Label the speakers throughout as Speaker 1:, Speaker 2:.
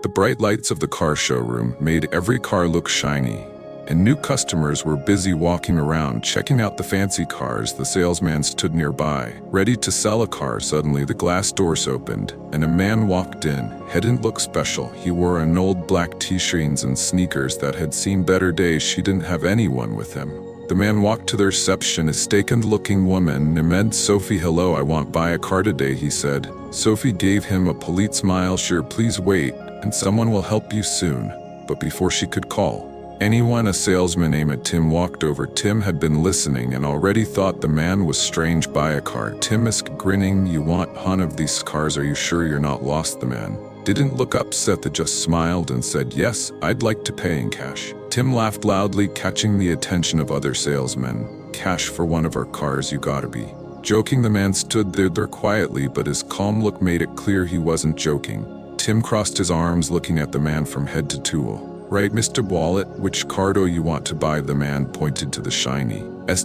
Speaker 1: The bright lights of the car showroom made every car look shiny, and new customers were busy walking around checking out the fancy cars. The salesman stood nearby, ready to sell a car. Suddenly the glass doors opened, and a man walked in. He didn't look special. He wore an old black t-shirt and sneakers that had seen better days. She didn't have anyone with him. The man walked to the reception. A stately-looking woman named Sophie. "Hello, I want buy a car today," he said. Sophie gave him a polite smile. "Sure, please wait, and someone will help you soon." But before she could call anyone, a salesman named Tim walked over. Tim had been listening and already thought the man was strange. "Buy a car," Tim asked, grinning. "You want one of these cars? Are you sure you're not lost?" The man didn't look upset. They just smiled and said, "Yes, I'd like to pay in cash." Tim laughed loudly, catching the attention of other salesmen. "Cash for one of our cars? You gotta be joking." The man stood there quietly, but his calm look made it clear he wasn't joking. Tim crossed his arms, looking at the man from head to toe. "Right, Mr. Wallet, which car do you want to buy?" The man pointed to the shiny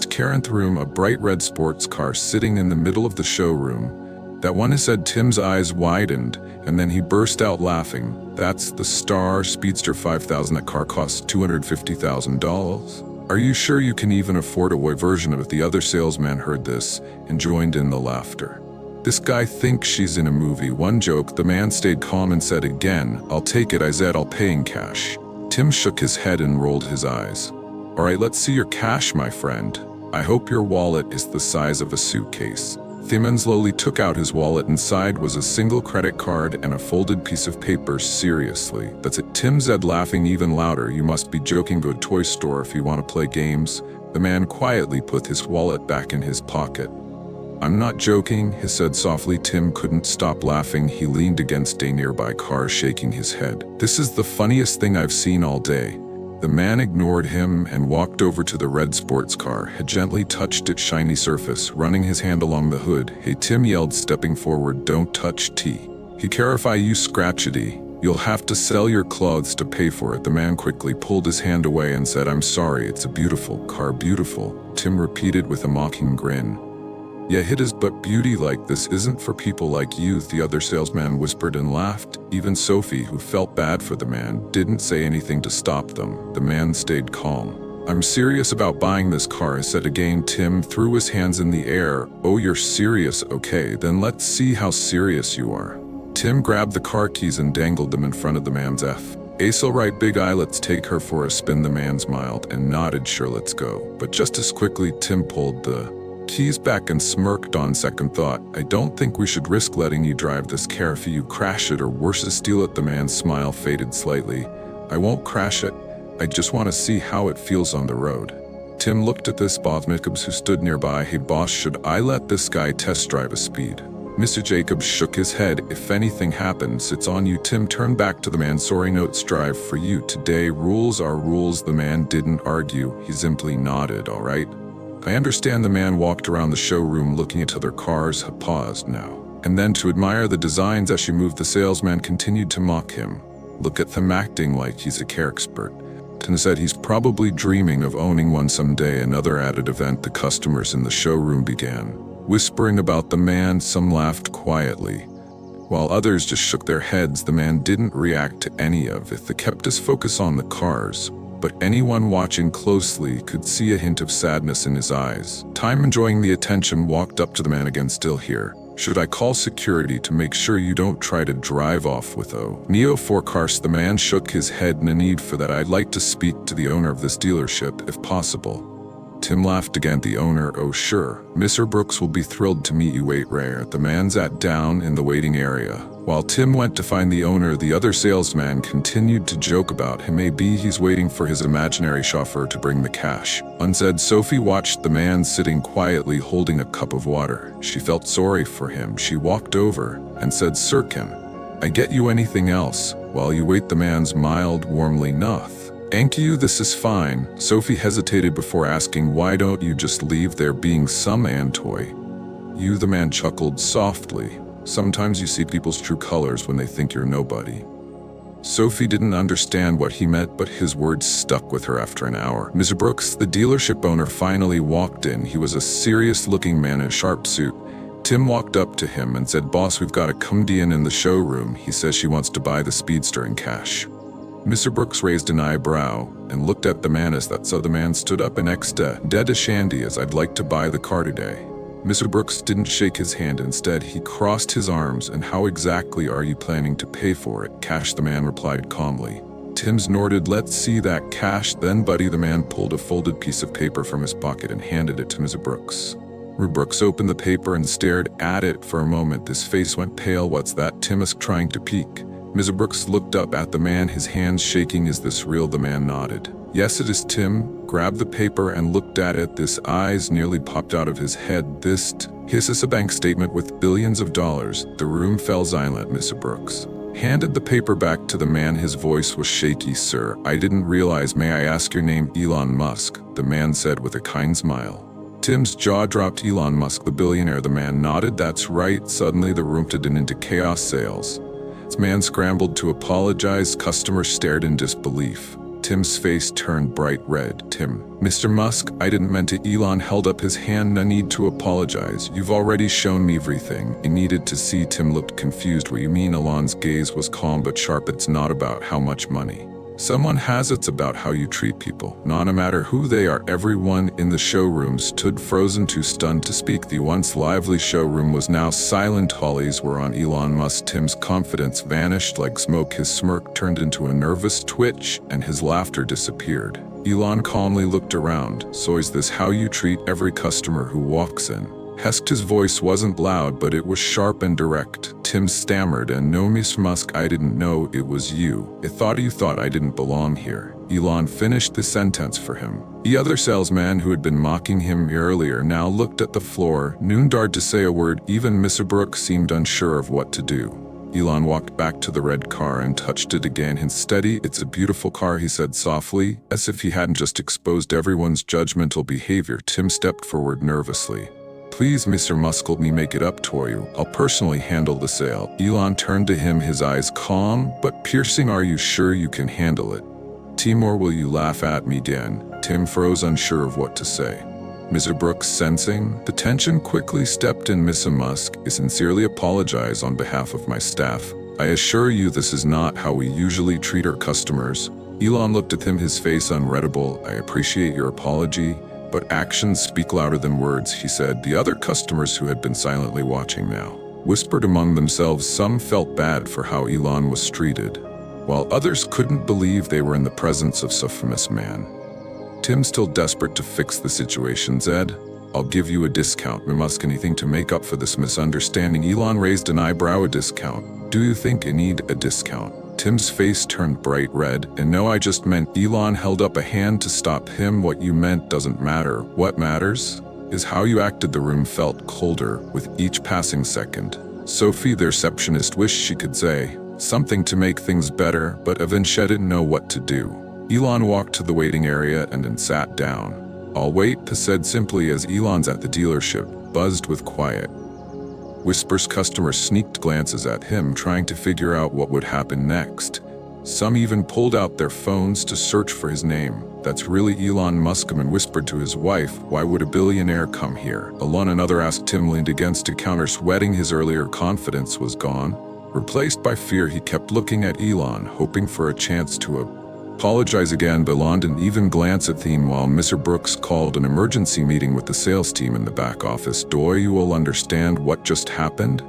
Speaker 1: current room, a bright red sports car sitting in the middle of the showroom. "That one," said. Tim's eyes widened, and then he burst out laughing. "That's the Star Speedster 5000. That car costs $250,000. Are you sure you can even afford a white version of it?" The other salesman heard this and joined in the laughter. "This guy thinks she's in a movie." One joke. The man stayed calm and said again, "I'll take it. I said I'll pay in cash." Tim shook his head and rolled his eyes. "All right, let's see your cash, my friend. I hope your wallet is the size of a suitcase." Tim slowly took out his wallet. Inside was a single credit card and a folded piece of paper. "Seriously, that's it?" Tim said, laughing even louder. "You must be joking. Go to a toy store if you want to play games." The man quietly put his wallet back in his pocket. "I'm not joking," he said softly. Tim couldn't stop laughing. He leaned against a nearby car, shaking his head. "This is the funniest thing I've seen all day." The man ignored him and walked over to the red sports car. He gently touched its shiny surface, running his hand along the hood. "Hey," Tim yelled, stepping forward. "Don't touch T. He care if I you scratch it. You'll have to sell your clothes to pay for it." The man quickly pulled his hand away and said, "I'm sorry, it's a beautiful car." "Beautiful?" Tim repeated with a mocking grin. "Yeah, it is, but beauty like this isn't for people like you," the other salesman whispered and laughed. Even Sophie, who felt bad for the man, didn't say anything to stop them. The man stayed calm. "I'm serious about buying this car," I said again. Tim threw his hands in the air. "Oh, you're serious? Okay, then let's see how serious you are." Tim grabbed the car keys and dangled them in front of the man's face. "All right, big eye, let's take her for a spin." The man smiled and nodded. "Sure, let's go." But just as quickly, Tim pulled the keys back and smirked. "On second thought, I don't think we should risk letting you drive this car. If you crash it or worse, steal it." The man's smile faded slightly. "I won't crash it. I just want to see how it feels on the road." Tim looked at this boss Jacobs who stood nearby. "Hey boss, should I let this guy test drive a speed?" Mr. Jacobs shook his head. "If anything happens, it's on you." Tim turned back to the man. "Sorry, notes drive for you today. Rules are rules." The man didn't argue. He simply nodded. "All right, I understand." The man walked around the showroom looking at other cars. He paused now and then to admire the designs as she moved. The salesman continued to mock him. "Look at them acting like he's a car expert." Tim said he's probably dreaming of owning one someday. Another added event. The customers in the showroom began whispering about the man. Some laughed quietly, while others just shook their heads. The man didn't react to any of it. They kept his focus on the cars, but anyone watching closely could see a hint of sadness in his eyes. Tim, enjoying the attention, walked up to the man again. "Still here? Should I call security to make sure you don't try to drive off with Neo 4 cars?" The man shook his head. "No need for that. I'd like to speak to the owner of this dealership, if possible." Tim laughed again. "The owner? Oh sure. Mr. Brooks will be thrilled to meet you. Wait, rare." The man sat down in the waiting area. While Tim went to find the owner, the other salesman continued to joke about him. Maybe he's waiting for his imaginary chauffeur to bring the cash. Unsaid, Sophie watched the man sitting quietly holding a cup of water. She felt sorry for him. She walked over and said, "Sir, can I get you anything else while you wait?" The man smiled warmly. "Noth. Thank you, this is fine." Sophie hesitated before asking, "Why don't you just leave there being some antoy?" "You," the man chuckled softly. "Sometimes you see people's true colors when they think you're nobody." Sophie didn't understand what he meant, but his words stuck with her. After an hour, Mr. Brooks, the dealership owner, finally walked in. He was a serious-looking man in a sharp suit. Tim walked up to him and said, "Boss, we've got a comedian in the showroom. He says she wants to buy the Speedster in cash." Mr. Brooks raised an eyebrow and looked at the man as that, so the man stood up and dead a shandy as "I'd like to buy the car today." Mr. Brooks didn't shake his hand. Instead, he crossed his arms. "And how exactly are you planning to pay for it?" "Cash," the man replied calmly. Tim's nodded. "Let's see that cash then, buddy." The man pulled a folded piece of paper from his pocket and handed it to Mr. Brooks. Brooks opened the paper and stared at it for a moment. His face went pale. "What's that?" Tim asked, trying to peek. Mr. Brooks looked up at the man, his hands shaking. "Is this real?" The man nodded. "Yes, it is." Tim grabbed the paper and looked at it. His eyes nearly popped out of his head. This is a bank statement with billions of dollars." The room fell silent. Mr. Brooks handed the paper back to the man. His voice was shaky. "Sir, I didn't realize. May I ask your name?" "Elon Musk," the man said with a kind smile. Tim's jaw dropped. "Elon Musk, the billionaire?" The man nodded. "That's right." Suddenly the room turned into chaos. Sales man scrambled to apologize. Customers stared in disbelief. Tim's face turned bright red. "Mr. Musk, I didn't mean to." Elon held up his hand. "No need to apologize. You've already shown me everything I needed to see." Tim looked confused. "What you mean?" Elon's gaze was calm but sharp. "It's not about how much money someone has, it's about how you treat people, no matter who they are." Everyone in the showroom stood frozen, too stunned to speak. The once lively showroom was now silent. Eyes were on Elon Musk. Tim's confidence vanished like smoke. His smirk turned into a nervous twitch and his laughter disappeared. Elon calmly looked around. "So is this how you treat every customer who walks in?" His voice wasn't loud, but it was sharp and direct. Tim stammered, "And no, Mr. Musk, I didn't know it was you. I thought you thought I didn't belong here." Elon finished the sentence for him. The other salesman who had been mocking him earlier now looked at the floor. Noon dared to say a word. Even Mr. Brooks seemed unsure of what to do. Elon walked back to the red car and touched it again. "Steady, it's a beautiful car," he said softly, as if he hadn't just exposed everyone's judgmental behavior. Tim stepped forward nervously. "Please, Mr. Musk, let me make it up to you. I'll personally handle the sale." Elon turned to him, his eyes calm but piercing. "Are you sure you can handle it? Tim, or will you laugh at me again?" Tim froze, unsure of what to say. Mr. Brooks, sensing the tension, quickly stepped in. "Mr. Musk, I sincerely apologize on behalf of my staff. I assure you this is not how we usually treat our customers." Elon looked at him, his face unreadable. "I appreciate your apology, but actions speak louder than words," he said. The other customers, who had been silently watching now, whispered among themselves. Some felt bad for how Elon was treated, while others couldn't believe they were in the presence of such a famous man. Tim, still desperate to fix the situation, said, "I'll give you a discount. We must anything to make up for this misunderstanding." Elon raised an eyebrow. "A discount? Do you think I need a discount?" Tim's face turned bright red. "And no, I just meant..." Elon held up a hand to stop him. "What you meant doesn't matter. What matters is how you acted." The room felt colder with each passing second. Sophie, the receptionist, wished she could say something to make things better, but eventually didn't know what to do. Elon walked to the waiting area and then sat down. "I'll wait," he said simply as Elon's at the dealership buzzed with quiet whispers. Customers sneaked glances at him, trying to figure out what would happen next. Some even pulled out their phones to search for his name. "That's really Elon Musk," and whispered to his wife. "Why would a billionaire come here alone?" Another asked. Tim leaned against a counter, sweating. His earlier confidence was gone, replaced by fear. He kept looking at Elon, hoping for a chance to apologize again, but Elon didn't even glance at him. While Mr. Brooks called an emergency meeting with the sales team in the back office. "Do you all understand what just happened?"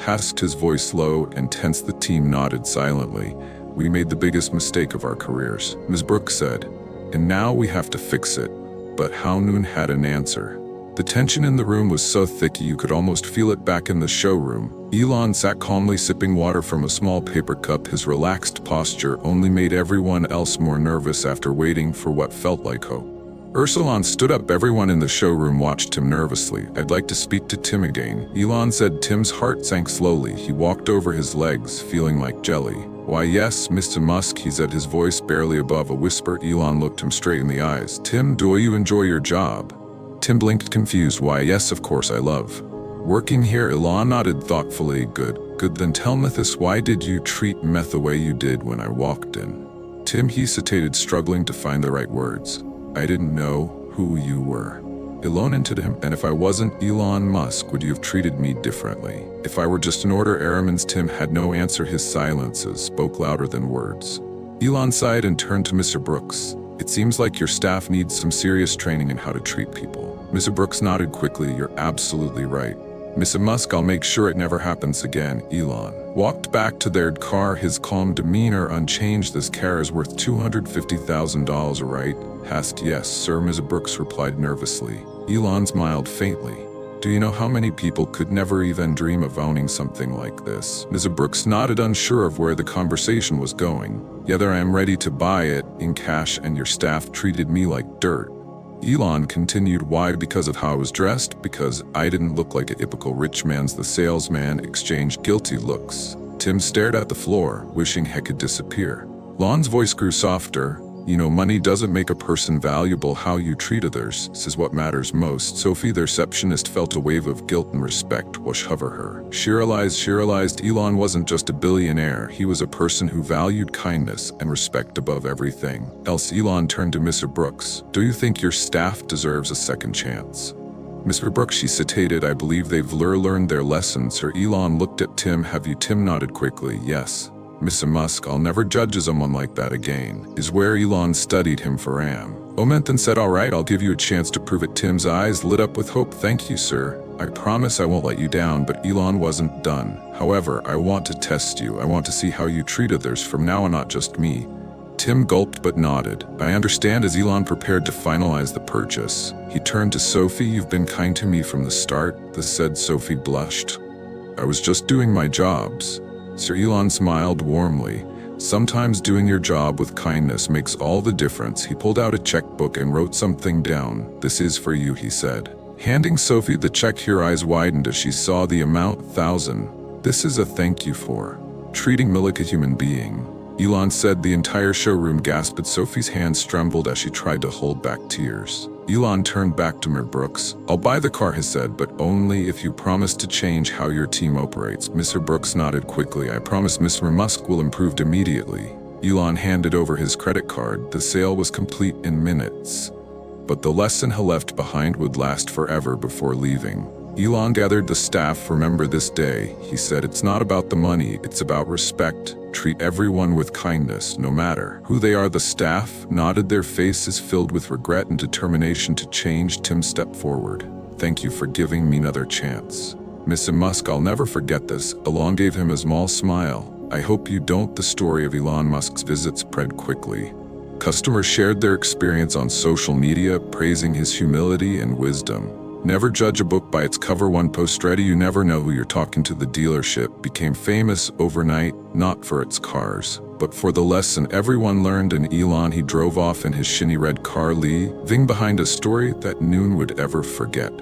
Speaker 1: asked, his voice low and tense. The team nodded silently. "We made the biggest mistake of our careers," Ms. Brooks said, "and now we have to fix it." But how? Noon had an answer. The tension in the room was so thick you could almost feel it back in the showroom. Elon sat calmly, sipping water from a small paper cup. His relaxed posture only made everyone else more nervous. After waiting for what felt like hope, Elon stood up. Everyone in the showroom watched him nervously. "I'd like to speak to Tim again," Elon said. Tim's heart sank slowly. He walked over his legs, feeling like jelly. "Why, yes, Mr. Musk," he said, his voice barely above a whisper. Elon looked him straight in the eyes. "Tim, do you enjoy your job?" Tim blinked, confused. "Why, yes, of course I love working here." Elon nodded thoughtfully. Good, then tell me this. Why did you treat me the way you did when I walked in?" Tim hesitated, struggling to find the right words. "I didn't know who you were." Elon hinted him, and if I wasn't Elon Musk, would you have treated me differently? If I were just an order airman's Tim had no answer. His silences spoke louder than words. Elon sighed and turned to Mr. Brooks. It seems like your staff needs some serious training in how to treat people. Mr. Brooks nodded quickly. You're absolutely right. Mr. Musk, I'll make sure it never happens again. Elon walked back to their car, his calm demeanor unchanged. This car is worth $250,000, right? Asked. Yes, sir, Mr. Brooks replied nervously. Elon smiled faintly. Do you know how many people could never even dream of owning something like this? Mr. Brooks nodded, unsure of where the conversation was going. Yet I am ready to buy it in cash, and your staff treated me like dirt. Elon continued. Why? Because of how I was dressed? Because I didn't look like a typical rich man's. The salesman exchanged guilty looks. Tim stared at the floor, wishing he could disappear. Elon's voice grew softer. You know, money doesn't make a person valuable. How you treat others is what matters most. Sophie, the receptionist, felt a wave of guilt and respect wash over her. She realized Elon wasn't just a billionaire. He was a person who valued kindness and respect above everything else. Elon turned to Mr. Brooks. Do you think your staff deserves a second chance? Mr. Brooks, she stated, I believe they've learned their lessons. Sir. Elon looked at Tim. Have you? Tim nodded quickly. Yes. Mr. Musk, I'll never judge someone like that again. Is where Elon studied him for moment and said, all right, I'll give you a chance to prove it. Tim's eyes lit up with hope. Thank you, sir. I promise I won't let you down. But Elon wasn't done. However, I want to test you. I want to see how you treat others from now on, not just me. Tim gulped but nodded. I understand. As Elon prepared to finalize the purchase, he turned to Sophie. You've been kind to me from the start, this said. Sophie blushed. I was just doing my jobs. Sir. Elon smiled warmly. Sometimes doing your job with kindness makes all the difference. He pulled out a checkbook and wrote something down. This is for you, he said, handing Sophie the check. Her eyes widened as she saw the amount, 1,000. This is a thank you for treating me like a human being, Elon said. The entire showroom gasped. Sophie's hands trembled as she tried to hold back tears. Elon turned back to Mr. Brooks. I'll buy the car, he said, but only if you promise to change how your team operates. Mr. Brooks nodded quickly. I promise. Mr. Musk will improve immediately. Elon handed over his credit card. The sale was complete in minutes, but the lesson he left behind would last forever. Before leaving, Elon gathered the staff. Remember this day, he said. It's not about the money, it's about respect. Treat everyone with kindness, no matter who they are. The staff nodded, their faces filled with regret and determination to change. Tim stepped forward. Thank you for giving me another chance, Mr. Musk. I'll never forget this. Elon gave him a small smile. I hope you don't. The story of Elon Musk's visit spread quickly. Customers shared their experience on social media, praising his humility and wisdom. Never judge a book by its cover. One post read, you never know who you're talking to. The dealership became famous overnight, not for its cars, but for the lesson everyone learned. And Elon, he drove off in his shiny red car, leaving behind a story that no one would ever forget.